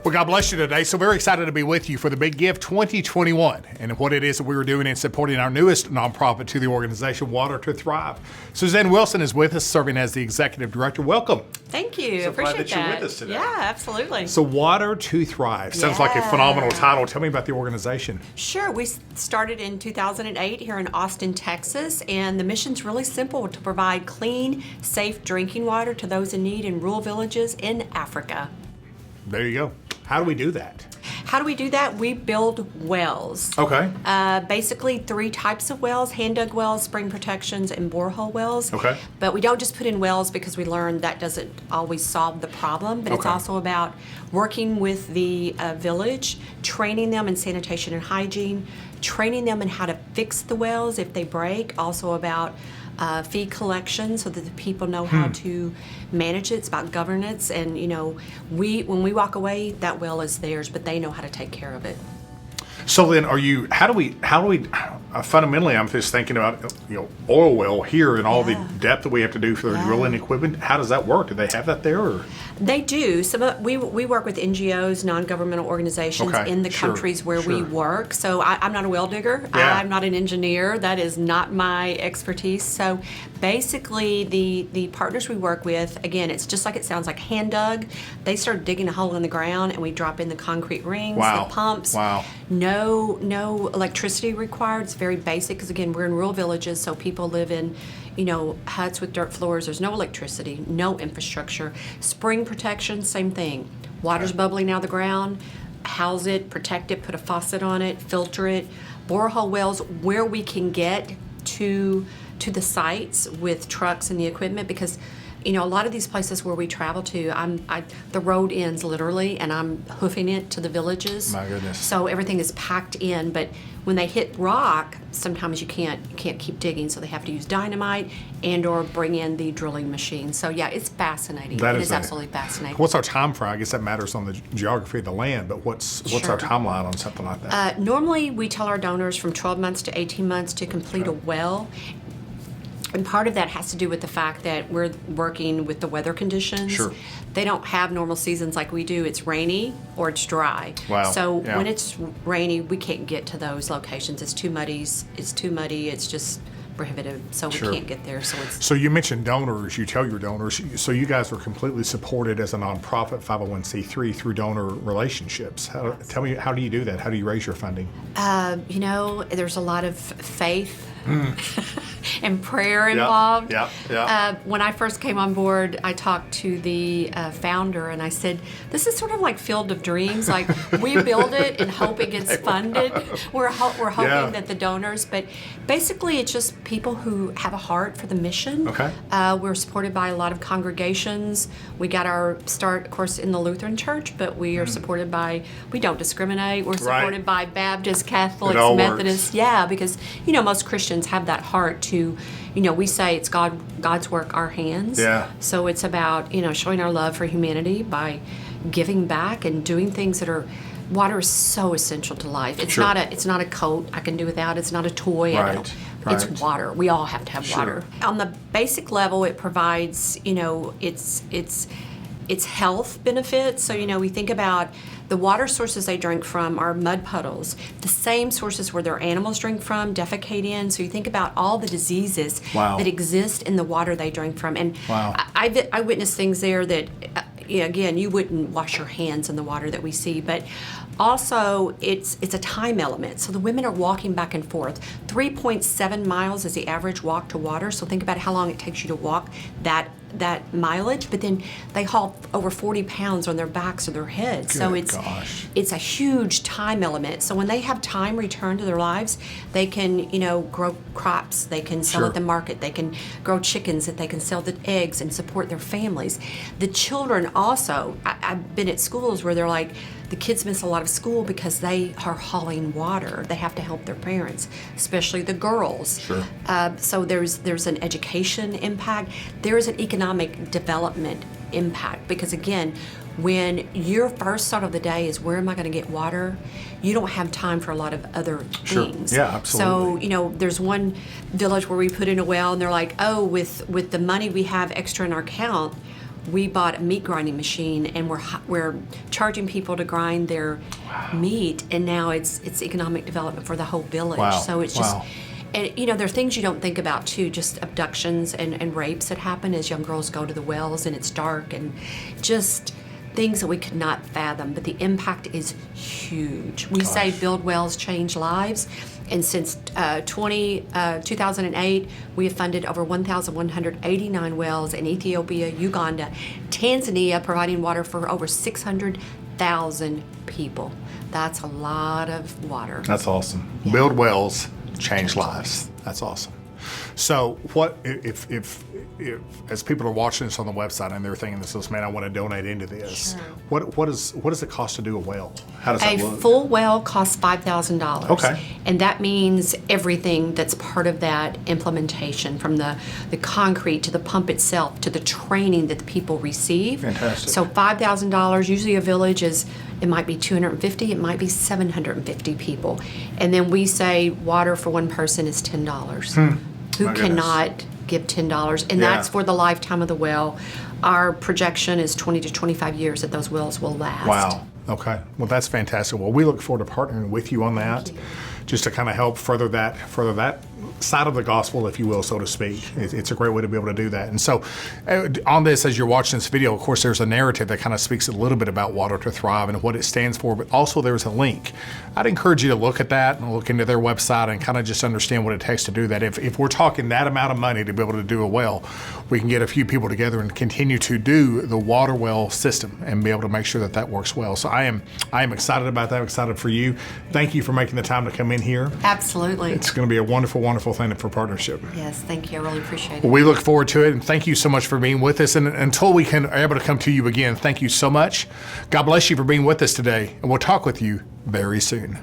Well, God bless you today. So very excited to be with you for the Big Give 2021 and what it is that we were doing in supporting our newest nonprofit to the organization, Water to Thrive. Suzanne Wilson is with us, serving as the Executive Director. Welcome. Thank you. So Appreciate glad that you're with us today. Yeah, absolutely. So Water to Thrive sounds like a phenomenal title. Tell me about the organization. Sure. We started in 2008 here in Austin, Texas, and the mission's really simple: to provide clean, safe drinking water to those in need in rural villages in Africa. There you go. How do we do that? How do we do that? We build wells. Okay. Basically 3 types of wells: hand-dug wells, spring protections, and borehole wells. Okay. But we don't just put in wells because we learned that doesn't always solve the problem, but it's Okay. also about working with the village, training them in sanitation and hygiene, training them in how to fix the wells if they break, also about fee collection so that the people know how to manage it. It's about governance, and when we walk away, that well is theirs, but they know how to take care of it. So then how do we fundamentally, I'm just thinking about oil well here and all the depth that we have to do for the drilling equipment. How does that work? Do they have that there? Or? They do. We work with NGOs, non-governmental organizations in the countries where we work. So I'm not a well digger. Yeah. I'm not an engineer. That is not my expertise. So basically the partners we work with, again, it's just like it sounds, like hand dug. They start digging a hole in the ground and we drop in the concrete rings, the pumps. Wow. No electricity required. It's very basic because, again, we're in rural villages, so people live in huts with dirt floors. There's no electricity, no infrastructure. Spring protection, same thing. Water's bubbling out of the ground, house it, protect it, put a faucet on it, filter it. Borehole wells, where we can get to the sites with trucks and the equipment, because a lot of these places where we travel to, the road ends literally, and I'm hoofing it to the villages. My goodness. So everything is packed in, but when they hit rock, sometimes you can't keep digging, so they have to use dynamite and/or bring in the drilling machine. So yeah, it's fascinating. It is absolutely fascinating. What's our time frame? I guess that matters on the geography of the land, but what's our timeline on something like that? Normally, we tell our donors from 12 months to 18 months to complete a well. And part of that has to do with the fact that we're working with the weather conditions. Sure. They don't have normal seasons like we do. It's rainy or it's dry. Wow. So Yeah. when it's rainy, we can't get to those locations. It's too muddy. It's just prohibitive. So we can't get there. So you mentioned donors. You tell your donors. So you guys are completely supported as a nonprofit 501c3 through donor relationships. Tell me, how do you do that? How do you raise your funding? There's a lot of faith and prayer involved. Yeah. When I first came on board, I talked to the founder and I said, this is sort of like Field of Dreams. Like, we build it and hope it gets funded. We're hoping that the donors, but basically it's just people who have a heart for the mission. Okay. We're supported by a lot of congregations. We got our start, of course, in the Lutheran Church, but we are supported by, we don't discriminate. We're supported by Baptists, Catholics, Methodists. Yeah, because, most Christians have that heart to, we say it's God's work, our hands. Yeah. So it's about, showing our love for humanity by giving back and doing things that are. Water is so essential to life. It's not a coat I can do without. It's not a toy. Right. It's water. We all have to have water. On the basic level, it provides, it's health benefits. So, we think about the water sources they drink from are mud puddles, the same sources where their animals drink from, defecate in. So you think about all the diseases that exist in the water they drink from. And I witnessed things there that, again, you wouldn't wash your hands in the water that we see, but also it's a time element. So the women are walking back and forth. 3.7 miles is the average walk to water. So think about how long it takes you to walk that mileage, but then they haul over 40 pounds on their backs or their heads. So it's a huge time element. So when they have time returned to their lives, they can, grow crops, they can sell at the market, they can grow chickens that they can sell the eggs and support their families. The children also, I've been at schools where they're like, the kids miss a lot of school because they are hauling water. They have to help their parents, especially the girls. Sure. So there's an education impact. There is an economic development impact because, again, when your first thought of the day is where am I going to get water, you don't have time for a lot of other things. Yeah, absolutely. So, there's one village where we put in a well and they're like, oh, with the money we have extra in our account, we bought a meat grinding machine, and we're charging people to grind their meat, and now it's economic development for the whole village. Wow. So it's just, Wow. and there are things you don't think about too, just abductions and rapes that happen as young girls go to the wells and it's dark, and just things that we could not fathom, but the impact is huge. We say build wells, change lives. And since 2008, we have funded over 1,189 wells in Ethiopia, Uganda, Tanzania, providing water for over 600,000 people. That's a lot of water. That's awesome. Yeah. Build wells, change lives. That's awesome. So what if as people are watching this on the website and they're thinking this, man, I want to donate into this. Sure. What does it cost to do a well? How does that work? A full well costs $5,000. Okay. And that means everything that's part of that implementation, from the concrete to the pump itself to the training that the people receive. Fantastic. So $5,000. Usually a village it might be 250, it might be 750 people. And then we say water for one person is $10. Who cannot give $10? And that's for the lifetime of the well. Our projection is 20 to 25 years that those wells will last. Wow. Okay. Well, that's fantastic. Well, we look forward to partnering with you on that, just to kind of help further that side of the gospel, if you will, so to speak. It's a great way to be able to do that. And so on this, as you're watching this video, of course, there's a narrative that kind of speaks a little bit about Water to Thrive and what it stands for, but also there's a link. I'd encourage you to look at that and look into their website and kind of just understand what it takes to do that. If we're talking that amount of money to be able to do a well, we can get a few people together and continue to do the water well system and be able to make sure that works well. So I am excited about that. I'm excited for you. Thank you for making the time to come in here. Absolutely. It's going to be a wonderful, wonderful thing for partnership. Yes, thank you. I really appreciate it. Well, we look forward to it, and thank you so much for being with us. And until we are able to come to you again, thank you so much. God bless you for being with us today, and we'll talk with you very soon.